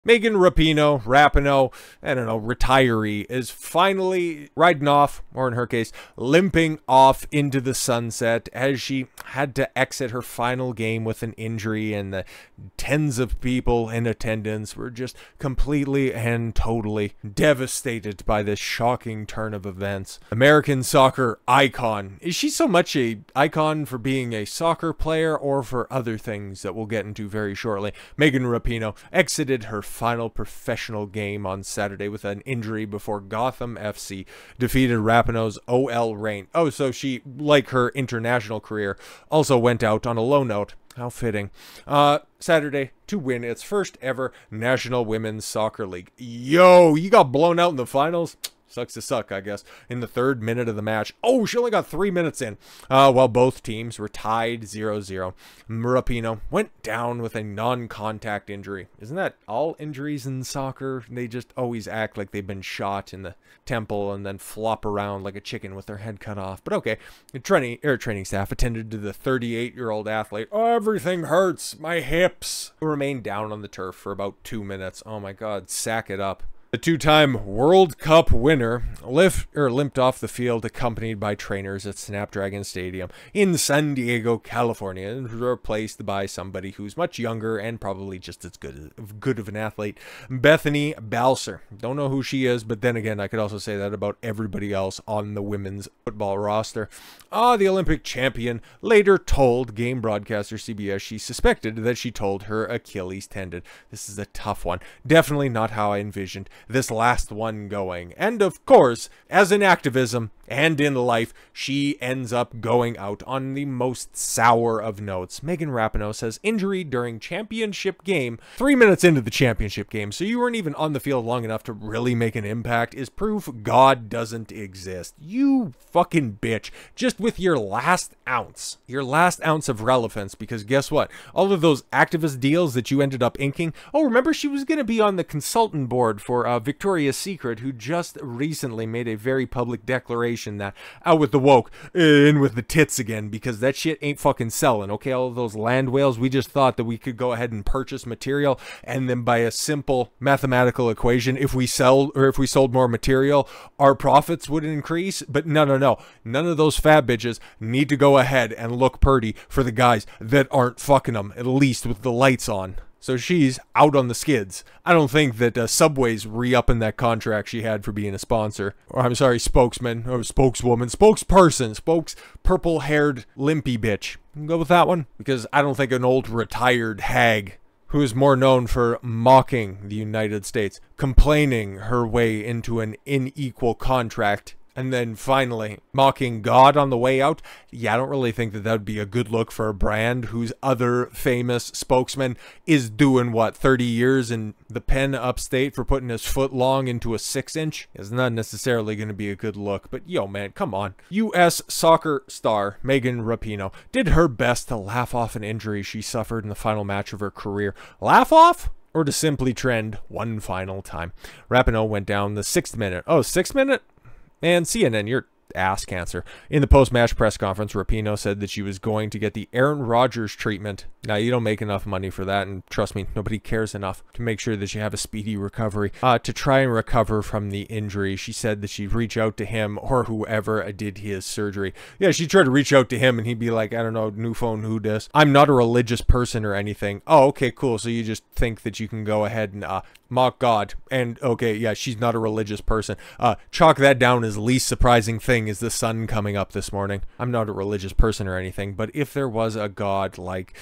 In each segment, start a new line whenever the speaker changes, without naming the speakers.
Megan Rapinoe, I don't know, retiree, is finally riding off, or in her case, limping off into the sunset as she had to exit her final game with an injury, and the tens of people in attendance were just completely and totally devastated by this shocking turn of events. American soccer icon. Is she so much a icon for being a soccer player or for other things that we'll get into very shortly? Megan Rapinoe exited her final professional game on Saturday with an injury before Gotham FC defeated Rapinoe's OL reign. Oh, so she, like her international career, also went out on a low note. How fitting. Saturday to win its first ever National Women's Soccer League. Yo, you got blown out in the finals? Sucks to suck, I guess. In the 3rd minute of the match. Oh, she only got 3 minutes in. While both teams were tied 0-0. Rapinoe went down with a non-contact injury. Isn't that all injuries in soccer? They just always act like they've been shot in the temple and then flop around like a chicken with their head cut off. But okay. The training staff attended to the 38-year-old athlete. Oh, everything hurts. My hips. Who remained down on the turf for about 2 minutes. Oh my God, sack it up. The two-time World Cup winner limped off the field accompanied by trainers at Snapdragon Stadium in San Diego, California, and replaced by somebody who's much younger and probably just as good of an athlete, Bethany Balcer. Don't know who she is, but then again, I could also say that about everybody else on the women's football roster. The Olympic champion later told game broadcaster CBS she suspected that she told her Achilles tendon. This is a tough one. Definitely not how I envisioned this last one going. And of course, as in activism and in life, she ends up going out on the most sour of notes. Megan Rapinoe says injury during championship game, 3 minutes into the championship game, so you weren't even on the field long enough to really make an impact, is proof God doesn't exist. You fucking bitch. Just with your last ounce of relevance, because guess what? All of those activist deals that you ended up inking, oh, remember she was going to be on the consultant board for Victoria's Secret, who just recently made a very public declaration that out with the woke, in with the tits again, because that shit ain't fucking selling, okay? All of those land whales, we just thought that we could go ahead and purchase material, and then by a simple mathematical equation, if we sold more material, our profits would increase. But no. None of those fat bitches need to go ahead and look purty for the guys that aren't fucking them, at least with the lights on. So she's out on the skids. I don't think that Subway's re-upping that contract she had for being a sponsor. Or I'm sorry, spokesman, or spokeswoman, spokesperson, purple-haired limpy bitch. Go with that one? Because I don't think an old retired hag who is more known for mocking the United States, complaining her way into an unequal contract, and then finally mocking God on the way out. Yeah, I don't really think that would be a good look for a brand whose other famous spokesman is doing, what, 30 years in the pen upstate for putting his foot long into a 6-inch? It's not necessarily going to be a good look, but yo, man, come on. U.S. soccer star Megan Rapinoe did her best to laugh off an injury she suffered in the final match of her career. Laugh off? Or to simply trend one final time. Rapinoe went down the 6th minute. Oh, 6th minute? And CNN, you're ass cancer. In the post-match press conference, Rapinoe said that she was going to get the Aaron Rodgers treatment. Now, you don't make enough money for that, and trust me, nobody cares enough to make sure that you have a speedy recovery. To try and recover from the injury, she said that she'd reach out to him or whoever did his surgery. Yeah, she tried to reach out to him, and he'd be like, I don't know, new phone, who dis? I'm not a religious person or anything. Oh, okay, cool. So you just think that you can go ahead and mock God. And okay, yeah, she's not a religious person. Chalk that down as least surprising thing is the sun coming up this morning. I'm not a religious person or anything, but if there was a God, like,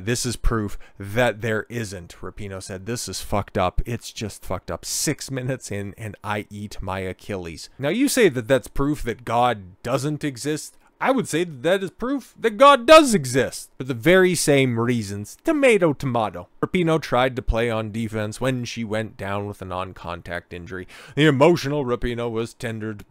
this is proof that there isn't. Rapinoe said, this is fucked up. It's just fucked up. 6 minutes in and I eat my Achilles. Now you say that that's proof that God doesn't exist. I would say that is proof that God does exist, for the very same reasons. Tomato, tomato. Rapinoe tried to play on defense when she went down with a non-contact injury. The emotional Rapinoe was tended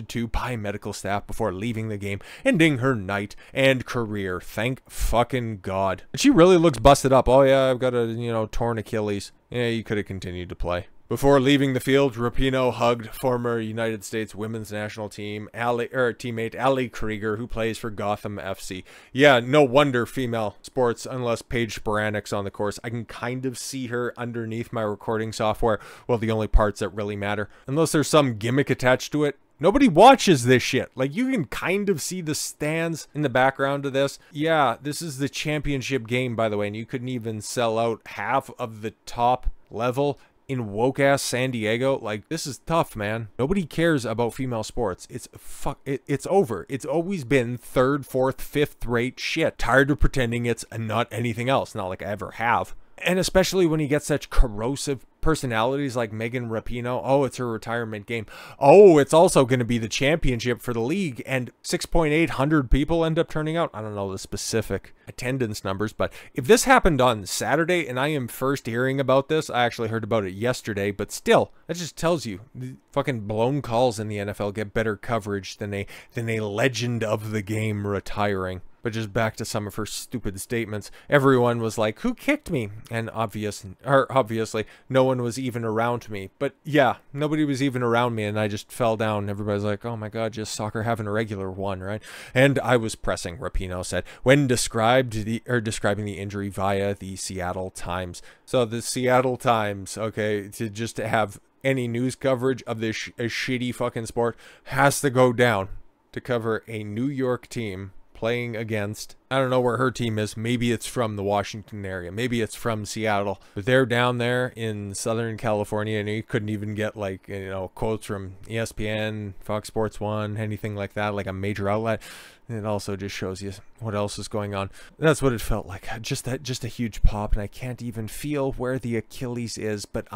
to by medical staff before leaving the game, ending her night and career. Thank fucking God. She really looks busted up. Oh yeah, I've got a, torn Achilles. Yeah, you could have continued to play. Before leaving the field, Rapinoe hugged former United States women's national team teammate Ali Krieger, who plays for Gotham FC. Yeah, no wonder female sports, unless Paige Sporanic's on the course. I can kind of see her underneath my recording software. Well, the only parts that really matter. Unless there's some gimmick attached to it. Nobody watches this shit. Like, you can kind of see the stands in the background of this. Yeah, this is the championship game, by the way, and you couldn't even sell out half of the top level in woke-ass San Diego. Like, this is tough, man. Nobody cares about female sports. It's over. It's always been third, fourth, fifth-rate shit. Tired of pretending it's not anything else. Not like I ever have. And especially when you get such corrosive personalities like Megan Rapinoe. Oh, it's her retirement game. Oh, it's also going to be the championship for the league. And 6,800 people end up turning out. I don't know the specific attendance numbers, but if this happened on Saturday and I am first hearing about this, I actually heard about it yesterday, but still, that just tells you the fucking blown calls in the NFL get better coverage than a legend of the game retiring. But just back to some of her stupid statements. Everyone was like, who kicked me? And obviously, no one was even around me. But yeah, nobody was even around me, and I just fell down. Everybody's like, oh my god, just soccer having a regular one, right? And I was pressing, Rapinoe said, when describing the injury via the Seattle Times. So the Seattle Times, okay, to have any news coverage of this shitty fucking sport has to go down to cover a New York team playing against, I don't know where her team is. Maybe it's from the Washington area. Maybe it's from Seattle. But they're down there in Southern California, and you couldn't even get, like, you know, quotes from ESPN, Fox Sports 1, anything like that, like a major outlet. It also just shows you what else is going on. That's what it felt like. Just a huge pop, and I can't even feel where the Achilles is, but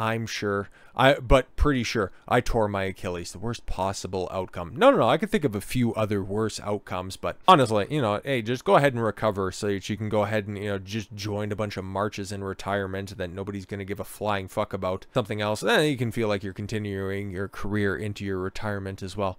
pretty sure I tore my Achilles. The worst possible outcome. No, I could think of a few other worse outcomes, but honestly, you know, hey, just go ahead and recover so that you can go ahead and, you know, just join a bunch of marches in retirement that nobody's going to give a flying fuck about. Something else, then you can feel like you're continuing your career into your retirement as well.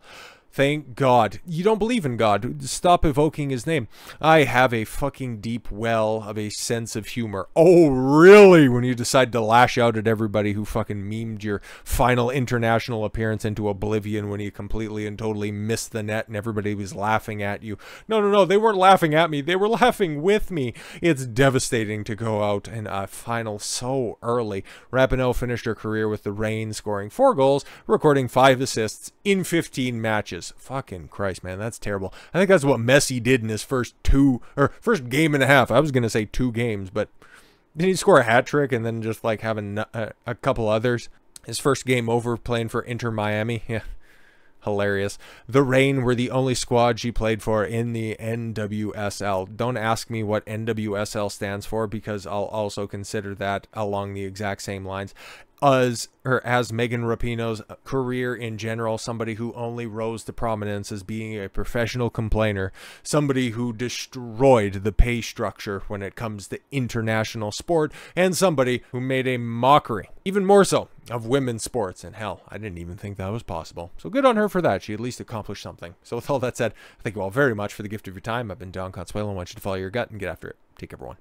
Thank God. You don't believe in God. Stop evoking his name. I have a fucking deep well of a sense of humor. Oh, really? When you decide to lash out at everybody who fucking memed your final international appearance into oblivion when you completely and totally missed the net and everybody was laughing at you. No. They weren't laughing at me. They were laughing with me. It's devastating to go out in a final so early. Rapinoe finished her career with the Reign, scoring 4 goals, recording 5 assists in 15 matches. Fucking Christ, man, that's terrible. I think that's what Messi did in his first game and a half. I was gonna say 2 games, but didn't he score a hat trick and then just like have a couple others? His first game over playing for Inter Miami. Yeah, hilarious. The Reign were the only squad she played for in the NWSL. Don't ask me what NWSL stands for, because I'll also consider that along the exact same lines as Megan Rapinoe's career in general, somebody who only rose to prominence as being a professional complainer, somebody who destroyed the pay structure when it comes to international sport, and somebody who made a mockery, even more so, of women's sports. And hell, I didn't even think that was possible. So good on her for that. She at least accomplished something. So with all that said, thank you all very much for the gift of your time. I've been Don Consuelo. I want you to follow your gut and get after it. Take care, everyone.